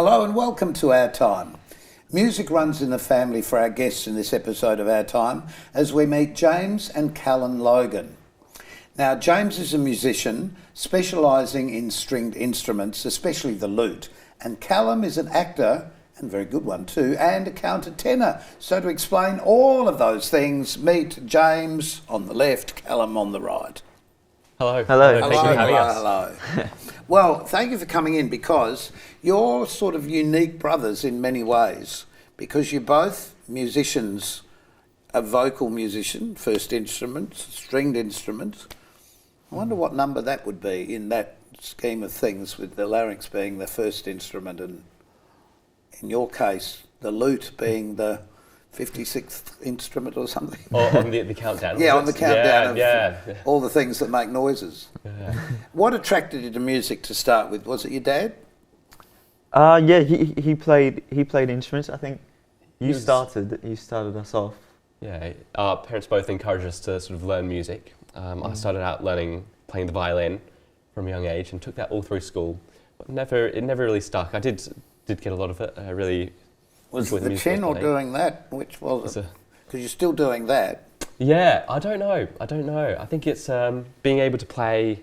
Hello and welcome to Our Time. Music runs in the family for our guests in this episode of Our Time as we meet James and Callum Logan. Now, James is a musician specialising in stringed instruments, especially the lute, and Callum is an actor, and a very good one too, and a countertenor. So to explain all of those things, meet James on the left, Callum on the right. Hello. Hello. Thank you for having us. Hello. Well, thank you for coming in because you're sort of unique brothers in many ways because you're both musicians, a vocal musician, first instruments, stringed instruments. I wonder what number that would be in that scheme of things with the larynx being the first instrument and in your case the lute being the 56th instrument or something. Or on the countdown. Yeah, on the countdown of all the things that make noises. Yeah. What attracted you to music to start with? Was it your dad? Yeah, he played instruments. I think you started us off. Yeah, our parents both encouraged us to sort of learn music. I started out playing the violin from a young age and took that all through school. But it never really stuck. I did get a lot of it. I really Was enjoyed the music chin or playing. doing that? Which was it? Because you're still doing that. Yeah, I don't know. I think it's being able to play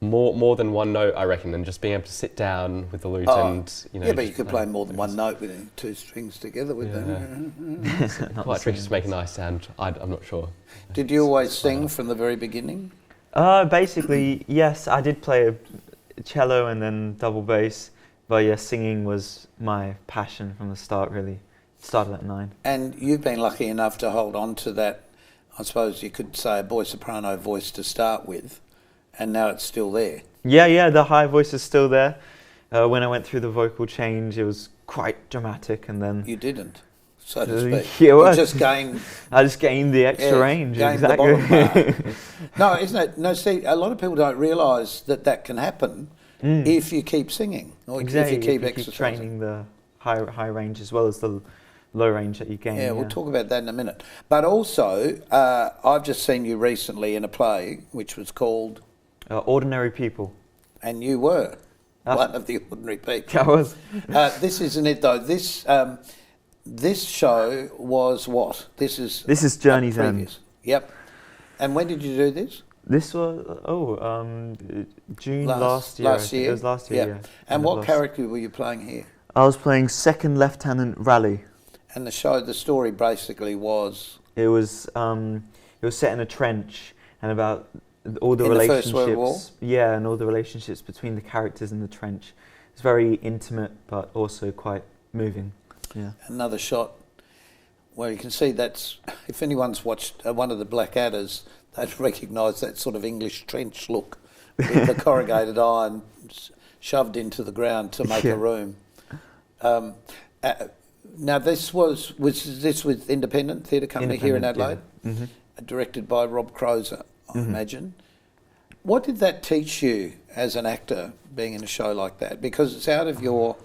more than one note, I reckon, and just being able to sit down with the lute and, Yeah, but you could play more than one note with two strings together with them. Quite tricky to make a nice sound. I'm not sure. Did you always sing from the very beginning? Basically, yes, I did play a cello and then double bass, but yes, singing was my passion from the start, really. Started at 9. And you've been lucky enough to hold on to that, I suppose you could say, a boy soprano voice to start with, and now it's still there. Yeah, the high voice is still there. When I went through the vocal change, it was quite dramatic, and then... You didn't, so to speak. Yeah, well, you just gained... I just gained the extra range, gained exactly. the bottom part. No, isn't it? No, see, a lot of people don't realise that can happen if you keep singing, or exactly, if you keep keep exercising. training the high range as well as the low range that you gain. Yeah, we'll talk about that in a minute. But also, I've just seen you recently in a play which was called... Ordinary People. And you were one of the ordinary people. I was. This isn't it though. This show was what? This is Journey's End. Yep. And when did you do this? This was June last year. Last year. It was last year. Yeah. And what character were you playing here? I was playing Second Lieutenant Raleigh. And the story basically was... It was set in a trench and about all the in relationships. the First World War? Yeah, and all the relationships between the characters in the trench. It's very intimate, but also quite moving. Yeah. Another shot where you can see that's... If anyone's watched one of the Blackadders, they'd recognise that sort of English trench look with the corrugated iron shoved into the ground to make a room. Now, this was this with Independent Theatre Company here in Adelaide, directed by Rob Crozer, I imagine. What did that teach you as an actor, being in a show like that? Because it's out of your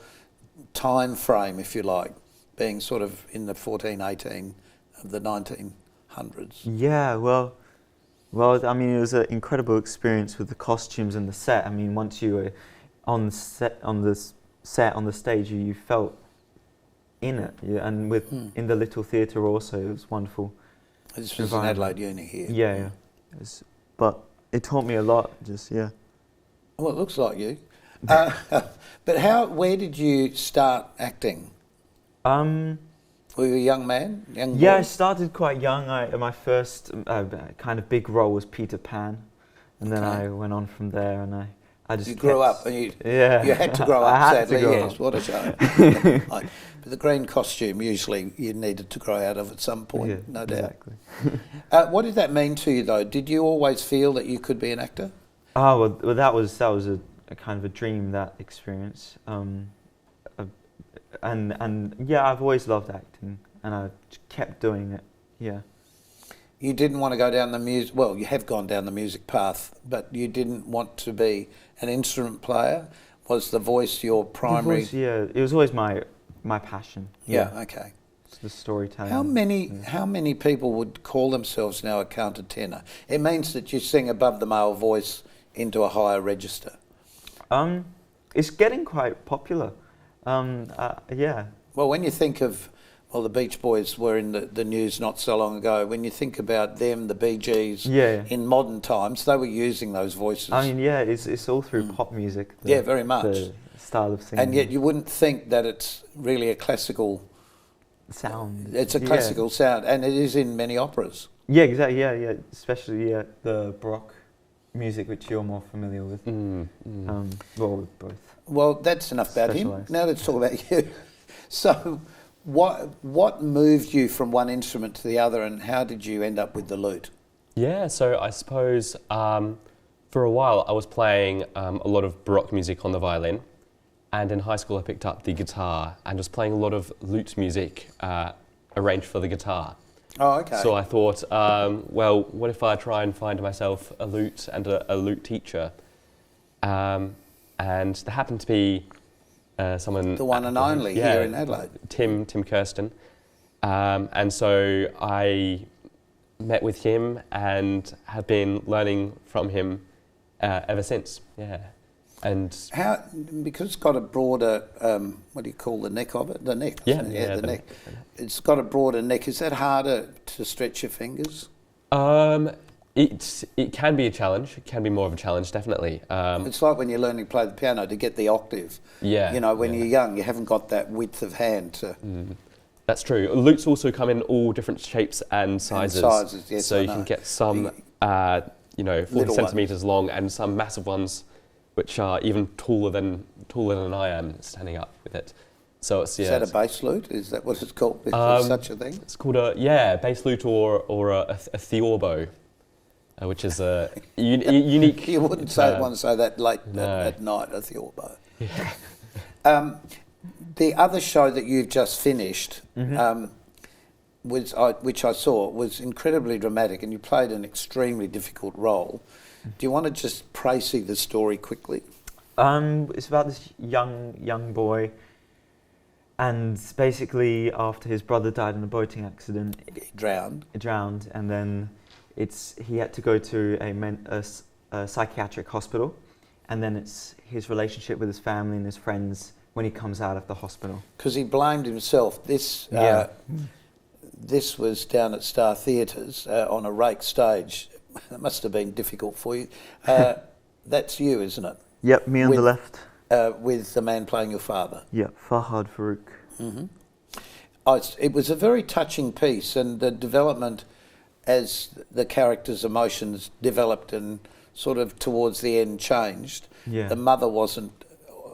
time frame, if you like, being sort of in the 1418 of the 1900s. Yeah, well, I mean, it was an incredible experience with the costumes and the set. I mean, once you were on the stage, you felt in it, and in the little theatre also, it was wonderful. This was in Adelaide Uni here. Yeah. But it taught me a lot. Well, it looks like you. But where did you start acting? Were you a young man? Yeah, I started quite young. My first kind of big role was Peter Pan, and then I went on from there, and I just grew up, and you had to grow up. Sadly, yes. What a shame. But the green costume, usually you needed to grow out of at some point, no doubt. Exactly. What did that mean to you, though? Did you always feel that you could be an actor? Oh well, that was a kind of a dream, that experience. And yeah, I've always loved acting, and I kept doing it. Yeah. You didn't want to go down the music. Well, you have gone down the music path, but you didn't want to be an instrument player. Was the voice your primary? It was always my passion. Yeah. Okay. It's the storytelling. How many people would call themselves now a countertenor? It means that you sing above the male voice into a higher register. It's getting quite popular. Yeah. Well, when you think of, well, the Beach Boys were in the news not so long ago. When you think about them, the Bee Gees, Yeah. in modern times, they were using those voices. I mean, yeah, it's all through pop music. Yeah, very much. The style of singing. And yet you wouldn't think that it's really a classical sound. It's a classical sound, and it is in many operas. Yeah, exactly. Yeah. Especially the Baroque music, which you're more familiar with. Well, with both. Well, that's enough about him. Specialised. Now let's talk about you. So, what moved you from one instrument to the other, and how did you end up with the lute? Yeah, so I suppose for a while I was playing a lot of Baroque music on the violin, and in high school I picked up the guitar and was playing a lot of lute music arranged for the guitar. Oh, okay. So I thought, well, what if I try and find myself a lute and a lute teacher? And there happened to be someone... The one and only here in Adelaide. Tim Kirsten. And so I met with him and have been learning from him ever since, yeah. And how, because it's got a broader, what do you call the neck of it? The neck. Yeah, the neck. It's got a broader neck. Is that harder to stretch your fingers? It can be a challenge. It can be more of a challenge, definitely. It's like when you're learning to play the piano to get the octave. Yeah. You know, when you're young, you haven't got that width of hand to... That's true. Lutes also come in all different shapes and sizes. Yes, so I you know. can get some, 40 centimetres long, and some massive ones, which are even taller than I am standing up with it. So it's Is that a bass lute? Is that what it's called? Is there such a thing? It's called a bass lute or a theorbo, which is a unique. You wouldn't want to say that late at night, a theorbo. Yeah. The other show that you've just finished, which I saw, was incredibly dramatic, and you played an extremely difficult role. Do you want to just précis the story quickly? It's about this young boy, and basically after his brother died in a boating accident, He drowned, and then he had to go to a psychiatric hospital, and then it's his relationship with his family and his friends when he comes out of the hospital. Because he blamed himself. This was down at Star Theatres on a rake stage. It must have been difficult for you. That's you, isn't it? Yep, me on the left. With the man playing your father. Yep, Farhad Farouk. It was a very touching piece, and the development as the character's emotions developed and sort of towards the end changed. Yeah. The mother wasn't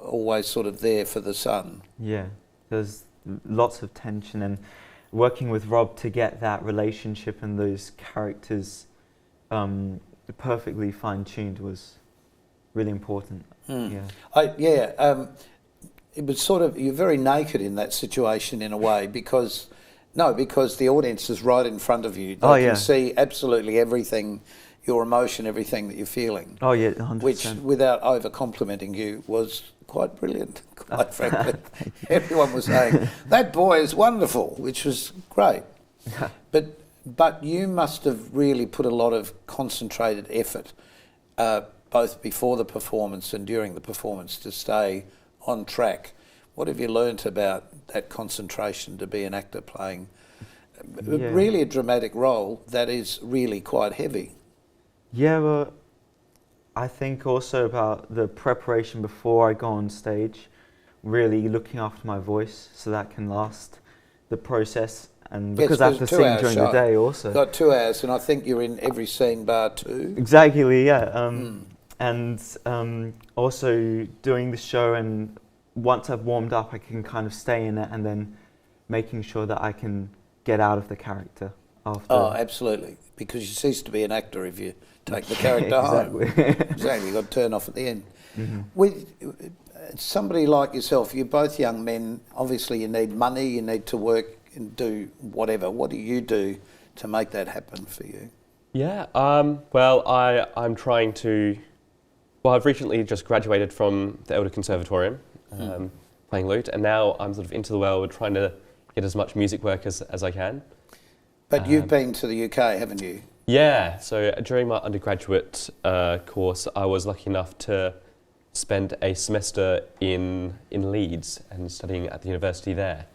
always sort of there for the son. Yeah, there's lots of tension, and working with Rob to get that relationship and those characters perfectly fine-tuned was really important. It was sort of, you're very naked in that situation in a way because the audience is right in front of you. They can see absolutely everything, your emotion, everything that you're feeling. Oh yeah, 100%. Which, without over-complimenting you, was quite brilliant, quite frankly. Everyone was saying, that boy is wonderful, which was great. But you must have really put a lot of concentrated effort, both before the performance and during the performance, to stay on track. What have you learnt about that concentration to be an actor playing really a dramatic role that is really quite heavy? Yeah, well, I think also about the preparation before I go on stage, really looking after my voice so that can last, the process, and because I have to sing during the day also. You've got 2 hours, and I think you're in every scene bar 2. Exactly, yeah. And also doing the show, and once I've warmed up, I can kind of stay in it, and then making sure that I can get out of the character after. Oh, absolutely, because you cease to be an actor if you take the character home. Exactly, you've got to turn off at the end. With somebody like yourself, you're both young men, obviously you need money, you need to work and do whatever. What do you do to make that happen for you? Yeah, well, I'm trying to... Well, I've recently just graduated from the Elder Conservatorium, playing lute, and now I'm sort of into the world trying to get as much music work as I can. But you've been to the UK, haven't you? Yeah, so during my undergraduate course, I was lucky enough to spent a semester in Leeds and studying at the university there,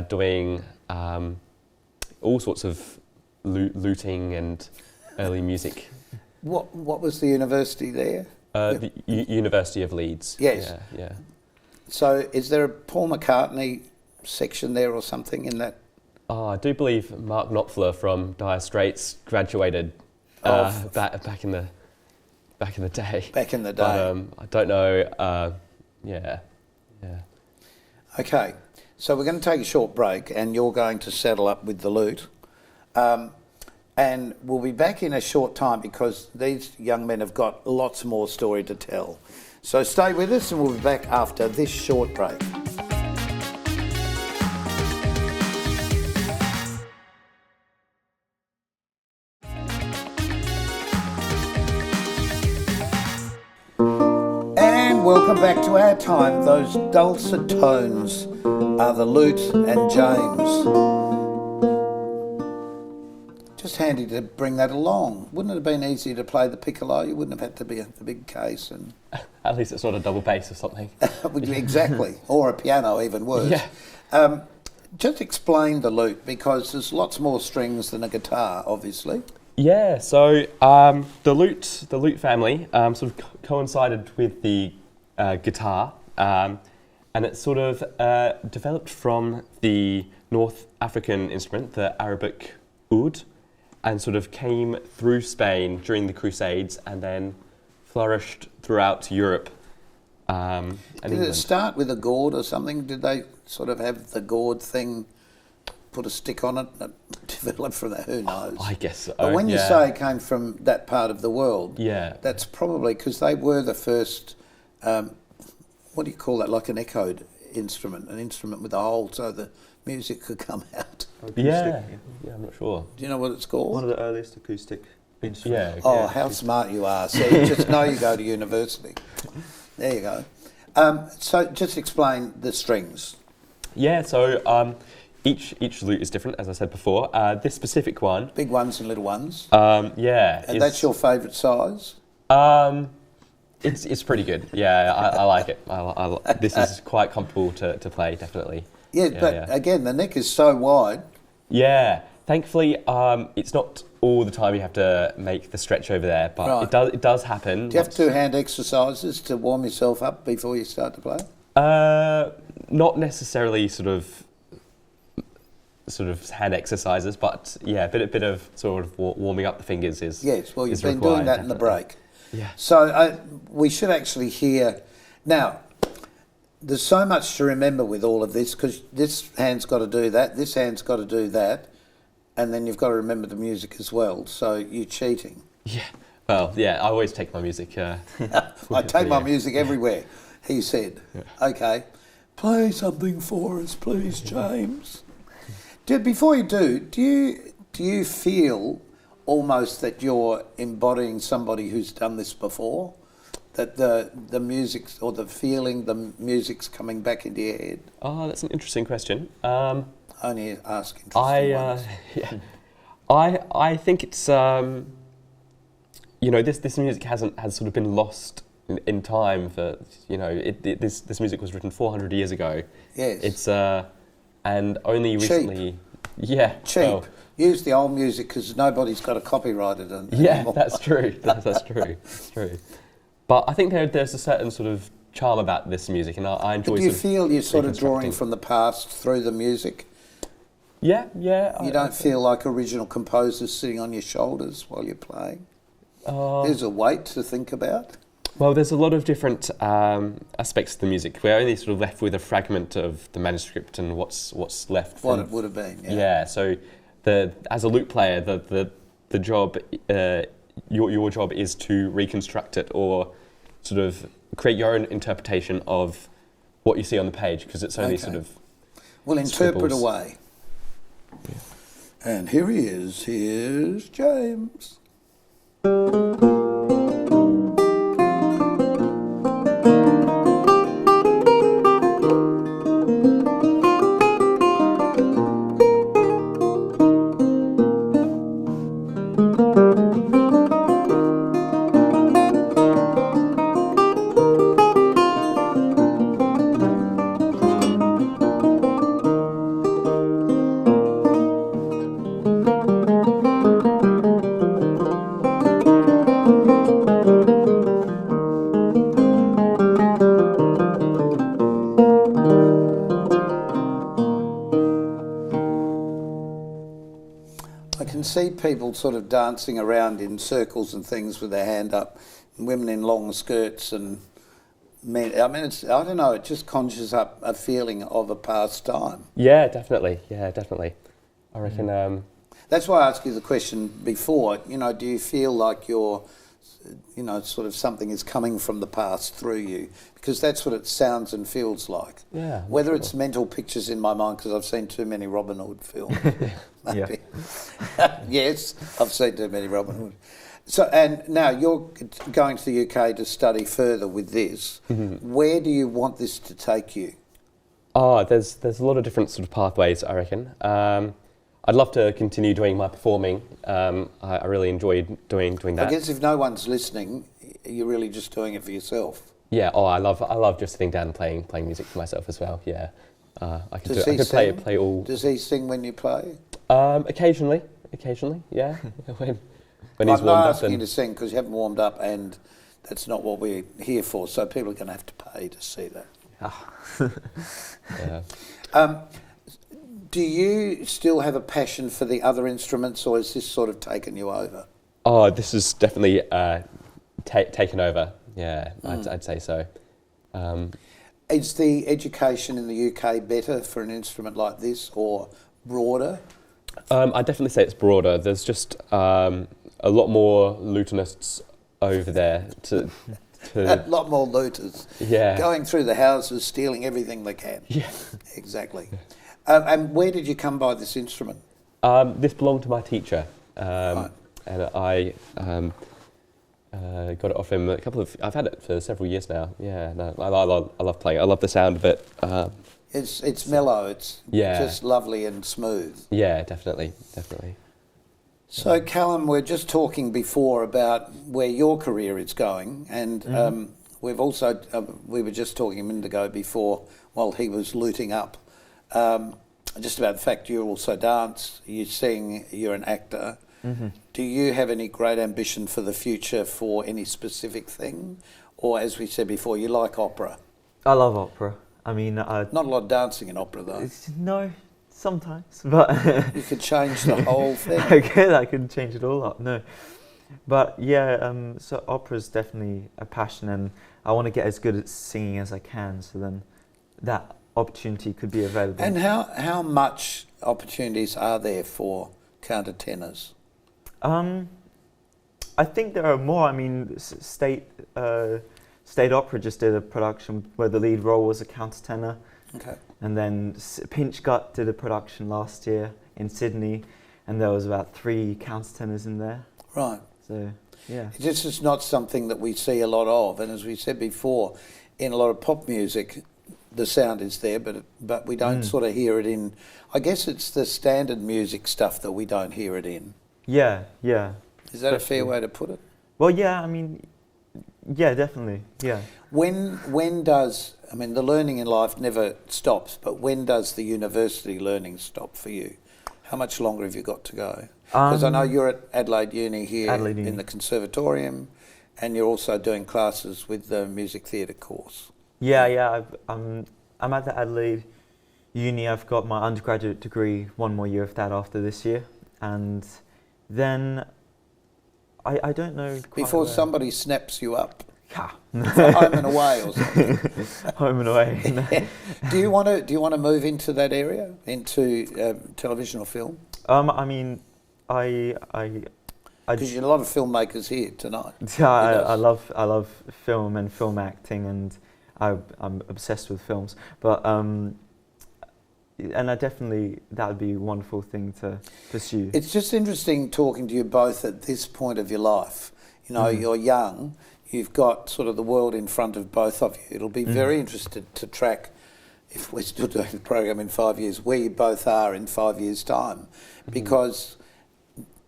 doing all sorts of looting and early music. What was the university there? The University of Leeds. Yes. Yeah. So is there a Paul McCartney section there or something in that? Oh, I do believe Mark Knopfler from Dire Straits graduated back in the day. Back in the day. But I don't know. Yeah. Okay, so we're going to take a short break and you're going to saddle up with the lute. And we'll be back in a short time because these young men have got lots more story to tell. So stay with us and we'll be back after this short break. And welcome back to our time. Those dulcet tones are the lute and James. Just handy to bring that along. Wouldn't it have been easy to play the piccolo? You wouldn't have had to be the big case. And At least it's not a double bass or something. Exactly, or a piano, even worse. Yeah. Just explain the lute because there's lots more strings than a guitar, obviously. Yeah. So the lute family sort of coincided with the guitar, and it sort of developed from the North African instrument, the Arabic oud, and sort of came through Spain during the Crusades and then flourished throughout Europe and Did England. it start with a gourd or something? Did they sort of have the gourd thing, put a stick on it, and it developed from that? Who knows? I guess so. But when you yeah. say it came from that part of the world, Yeah. that's probably because they were the first, what do you call that, like an echoed instrument, an instrument with a hole so the music could come out. Yeah, I'm not sure. Do you know what it's called? One of the earliest acoustic instruments. Yeah. Oh, yeah. how smart you are. See, you just know you go to university. There you go. So just explain the strings. Yeah, so each lute is different, as I said before. This specific one, Big ones and little ones. yeah. And that's your favourite size? It's pretty good. Yeah, I like it. This is quite comfortable to play, definitely. Yeah, but again, the neck is so wide. Yeah, thankfully, it's not all the time you have to make the stretch over there, but Right. it does happen. Do you have to do hand exercises to warm yourself up before you start to play? Not necessarily sort of hand exercises, but yeah, a bit of sort of warming up the fingers is. Yes, well, you've is been required, doing that in the definitely. break. Yeah. So we should actually hear... Now, there's so much to remember with all of this because this hand's got to do that, this hand's got to do that, and then you've got to remember the music as well. So you're cheating. Yeah. Well, yeah, I always take my music. I take my music everywhere, he said. Yeah. Okay. Play something for us, please, James. Before you do you feel almost that you're embodying somebody who's done this before? That the music or the feeling, the music's coming back into your head? Oh, that's an interesting question. Only ask interesting ones. Yeah, I think it's this music has sort of been lost in time for this music was written 400 years ago. Yes. It's and only recently. Yeah. Cheap. Well, use the old music because nobody's got to copyright it anymore. Yeah, that's true. That's true. That's true. But I think there's a certain sort of charm about this music, and I enjoy. But do you feel you're sort of drawing from the past through the music? Yeah. You don't feel like original composers sitting on your shoulders while you're playing? There's a weight to think about? Well, there's a lot of different aspects of the music. We're only sort of left with a fragment of the manuscript and what's left. What it would have been, yeah. Yeah, so as a lute player, the job... Your job is to reconstruct it or sort of create your own interpretation of what you see on the page because it's only sort of Well, interpret scribbles. away. Yeah. And here he is. Here's James. see people sort of dancing around in circles and things with their hand up, women in long skirts and men. I mean, I don't know, it just conjures up a feeling of a past time. Yeah, definitely. I reckon. That's why I asked you the question before, do you feel like you're, sort of something is coming from the past through you? Because that's what it sounds and feels like. Yeah. Whether it's mental pictures in my mind, because I've seen too many Robin Hood films. Maybe. Yes, I've seen too many Robin Hood. So, and now you're going to the UK to study further with this. Mm-hmm. Where do you want this to take you? There's a lot of different sort of pathways, I reckon. I'd love to continue doing my performing. I really enjoyed doing that. I guess if no one's listening, you're really just doing it for yourself. Yeah. I love just sitting down and playing music for myself as well. Yeah. I could play all. Does he sing when you play? Occasionally. Yeah. when he's I'm warmed not up. asking you to sing because you haven't warmed up, and that's not what we're here for. So people are going to have to pay to see that. Yeah. Do you still have a passion for the other instruments, or has this sort of taken you over? Oh, this has definitely taken over. Yeah, I'd say so. Is the education in the UK better for an instrument like this, or broader? I'd definitely say it's broader. There's just a lot more lutenists over there to A lot more looters. Yeah. Going through the houses, stealing everything they can. Yeah. Exactly. And where did you come by this instrument? This belonged to my teacher. Right. And I got it off him I've had it for several years now. Yeah, no, I love playing. I love the sound of it. It's mellow. It's just lovely and smooth. Yeah, definitely. So, Callum, we're just talking before about where your career is going, and we've also we were just talking a minute ago before while he was looting up, just about the fact you also dance, you sing, you're an actor. Mm-hmm. Do you have any great ambition for the future for any specific thing, or as we said before, you like opera? I love opera. I mean, not a lot of dancing in opera though. No. Sometimes, but you could change the whole thing. I could change it all up. No, but yeah, so opera's definitely a passion, and I want to get as good at singing as I can. So then, that opportunity could be available. And how much opportunities are there for countertenors? I think there are more. I mean, State Opera just did a production where the lead role was a countertenor. Okay. And then Pinch Gut did a production last year in Sydney, and there was about 3 countertenors in there. Right. So, yeah. This is not something that we see a lot of, and as we said before, in a lot of pop music, the sound is there, but we don't sort of hear it in. I guess it's the standard music stuff that we don't hear it in. Yeah. Is that a fair way to put it? Well, yeah. I mean, yeah, definitely. Yeah. When does, I mean, the learning in life never stops, but when does the university learning stop for you? How much longer have you got to go? Because I know you're at Adelaide Uni here in the Conservatorium, and you're also doing classes with the music theatre course. Yeah. I'm at the Adelaide Uni. I've got my undergraduate degree, 1 more year of that after this year, and then I don't know. Before somebody snaps you up. For Home and Away or something. Home and Away. Do you want to move into that area, into television or film? I mean, I because you're a lot of filmmakers here tonight. Yeah, I love film and film acting, and I'm obsessed with films. But and that would be a wonderful thing to pursue. It's just interesting talking to you both at this point of your life. You know, you're young. You've got sort of the world in front of both of you. It'll be very interesting to track, if we're still doing the program in 5 years, where you both are in 5 years' time. Because,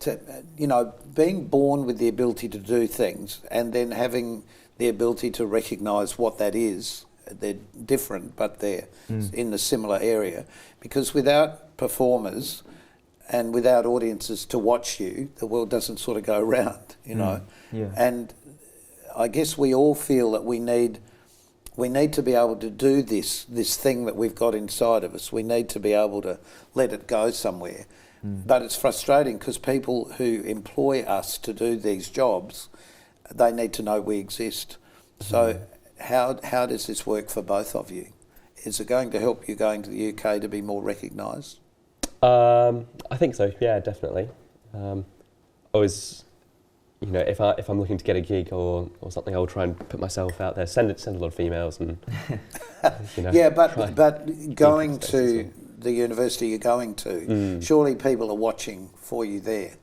being born with the ability to do things and then having the ability to recognise what that is, they're different, but they're in a similar area. Because without performers and without audiences to watch you, the world doesn't sort of go round, you know. Yeah. And I guess we all feel that we need to be able to do this thing that we've got inside of us. We need to be able to let it go somewhere. But it's frustrating because people who employ us to do these jobs, they need to know we exist. So how does this work for both of you? Is it going to help you going to the UK to be more recognised? I think so. Yeah, definitely. Always, you know, if I'm looking to get a gig or something, I'll try and put myself out there. Send a lot of emails and you know. Yeah, but going to the university you're going to, surely people are watching for you there.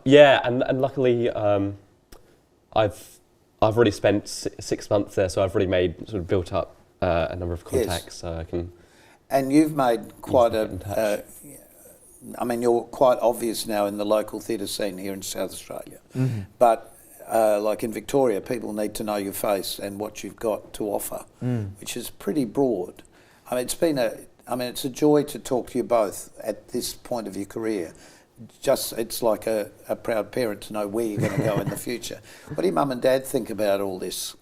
Yeah, and luckily I've already spent 6 months there, so I've already sort of built up a number of contacts, so I can. And you've made quite I mean, you're quite obvious now in the local theatre scene here in South Australia. But like in Victoria, people need to know your face and what you've got to offer, which is pretty broad. I mean, it's a joy to talk to you both at this point of your career. It's like a proud parent to know where you're going to go in the future. What do your mum and dad think about all this?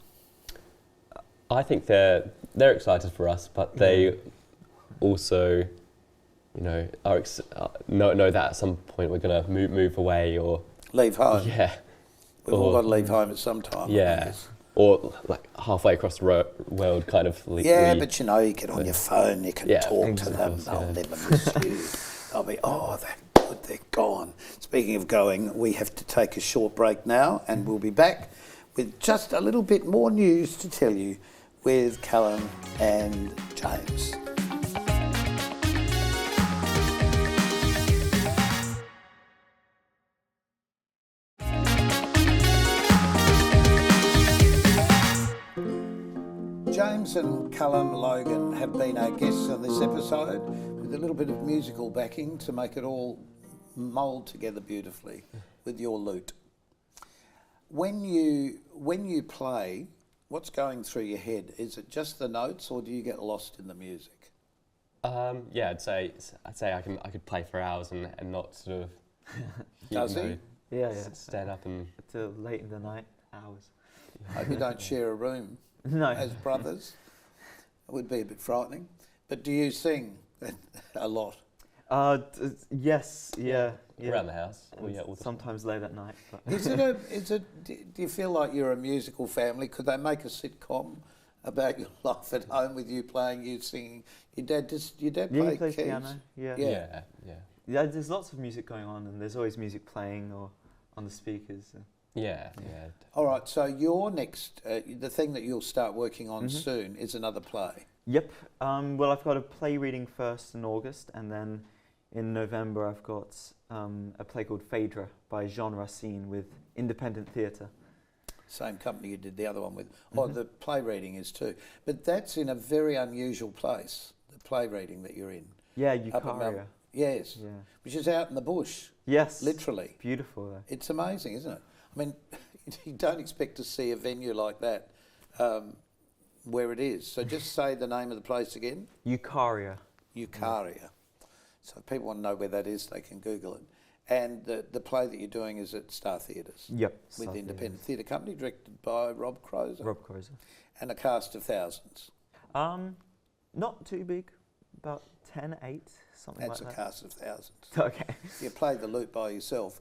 I think they're excited for us, but they also, you know, know that at some point we're going to move away or leave home. Yeah, we've all got to leave home at some time. Yeah, or like halfway across the world, kind of. Yeah, but you know, you get on your phone, you can talk to them. They'll never miss you. They'll be, they're gone. Speaking of going, we have to take a short break now, and we'll be back with just a little bit more news to tell you with Callum and James. James and Callum Logan have been our guests on this episode with a little bit of musical backing to make it all mould together beautifully with your lute. When you play, what's going through your head? Is it just the notes, or do you get lost in the music? Yeah, I'd say I could play for hours and not sort of. Does he? Yeah. Stand up and till late in the night hours. Hope you don't share a room. No. As brothers. It would be a bit frightening. But do you sing a lot? Yes, yeah. Around the house. Sometimes late at night. But. Do you feel like you're a musical family? Could they make a sitcom about your life at home with you playing, you singing? Your dad play plays keys? piano. Yeah, there's lots of music going on, and there's always music playing or on the speakers. Yeah. All right, so your next, the thing that you'll start working on soon is another play. Yep. Well, I've got a play reading first in August, and then in November I've got a play called Phaedra by Jean Racine with Independent Theatre. Same company you did the other one with. Oh, the play reading is too. But that's in a very unusual place, the play reading that you're in. Yeah, Eucharia. Yes, which is out in the bush. Yes. Literally. Beautiful though. It's amazing, isn't it? I mean, you don't expect to see a venue like that where it is. So just say the name of the place again. Eucharia. So if people want to know where that is, they can Google it. And the play that you're doing is at Star Theatres. Yep. With the Independent Theatre Company, directed by Rob Crozer. And a cast of thousands. Not too big, about 10, 8, something like that. That's a cast of thousands. Okay. You play the lute by yourself.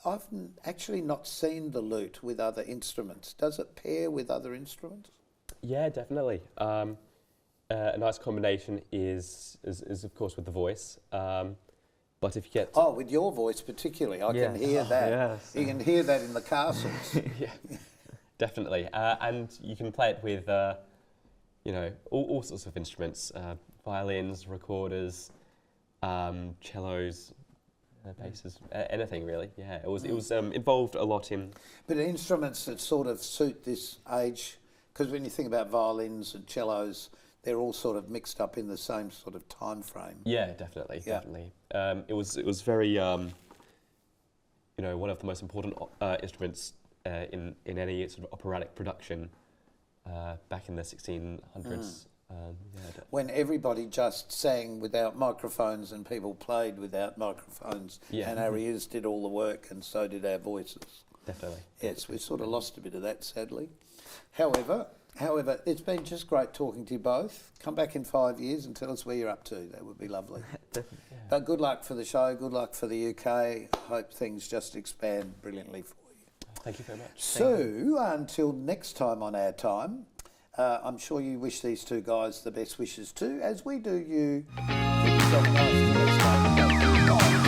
I've actually not seen the lute with other instruments. Does it pair with other instruments? Yeah, definitely. A nice combination is of course with the voice. But if you get with your voice particularly, I can hear that. Yes. You can hear that in the castles. Yeah, definitely. And you can play it with all sorts of instruments: violins, recorders, cellos. Basses, anything really. Yeah, it was involved a lot in. But instruments that sort of suit this age, because when you think about violins and cellos, they're all sort of mixed up in the same sort of time frame. Yeah, definitely. It was very one of the most important instruments in any sort of operatic production back in the 1600s. When everybody just sang without microphones and people played without microphones, and our ears did all the work, and so did our voices. Definitely. Yes, we've sort of lost a bit of that, sadly. However, it's been just great talking to you both. Come back in 5 years and tell us where you're up to. That would be lovely. Definitely. Yeah. But good luck for the show. Good luck for the UK. Hope things just expand brilliantly for you. Thank you very much. So, until next time on Our Time, I'm sure you wish these two guys the best wishes too, as we do you. Keep yourself nice. Let's go.